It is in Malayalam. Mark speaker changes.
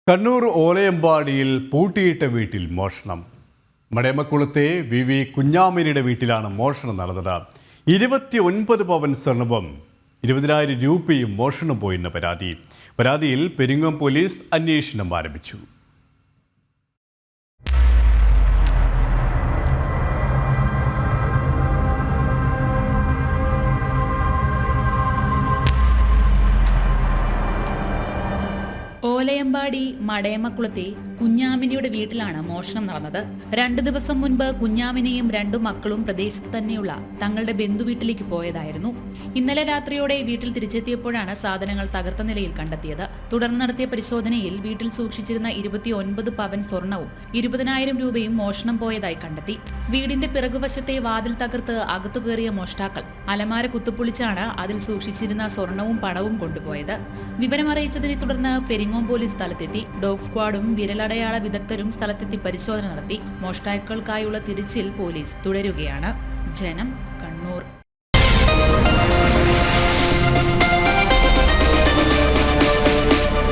Speaker 1: കണ്ണൂർ ഓലയമ്പാടിയിൽ പൂട്ടിയിട്ട വീട്ടിൽ മോഷണം. മടയമക്കുളത്തെ വി കുഞ്ഞാമിനിയുടെ വീട്ടിലാണ് മോഷണം നടന്നത്. 29 പവൻ സ്വർണവും 20,000 രൂപയും മോഷണം പോയെന്ന പരാതിയിൽ പെരിങ്ങോം പോലീസ് അന്വേഷണം ആരംഭിച്ചു.
Speaker 2: ഓലയമ്പാടി മടയമക്കുളത്തെ കുഞ്ഞാമിനിയുടെ വീട്ടിലാണ് മോഷണം നടന്നത്. 2 ദിവസം മുൻപ് കുഞ്ഞാമിനിയും 2 മക്കളും പ്രദേശത്ത് തന്നെയുള്ള തങ്ങളുടെ ബന്ധുവീട്ടിലേക്ക് പോയതായിരുന്നു. ഇന്നലെ രാത്രിയോടെ വീട്ടിൽ തിരിച്ചെത്തിയപ്പോഴാണ് സാധനങ്ങൾ തകർത്ത നിലയിൽ കണ്ടെത്തിയത്. തുടർന്ന് നടത്തിയ പരിശോധനയിൽ വീട്ടിൽ സൂക്ഷിച്ചിരുന്ന 29 പവൻ സ്വർണവും 20,000 രൂപയും മോഷണം പോയതായി കണ്ടെത്തി. വീടിന്റെ പിറകുവശത്തെ വാതിൽ തകർത്ത് അകത്തു കയറിയ മോഷ്ടാക്കൾ അലമാര കുത്തുപൊളിച്ചാണ് അതിൽ സൂക്ഷിച്ചിരുന്ന സ്വർണവും പണവും കൊണ്ടുപോയത്. വിവരമറിയിച്ചതിനെ തുടർന്ന് പെരിങ്ങോം പോലീസ് സ്ഥലത്തെത്തി. ഡോഗ് സ്ക്വാഡും വിരലടയാള വിദഗ്ധരും സ്ഥലത്തെത്തി പരിശോധന നടത്തി. മോഷ്ടാക്കൾക്കായുള്ള തിരച്ചിൽ പോലീസ് തുടരുകയാണ്. ജനം, കണ്ണൂർ.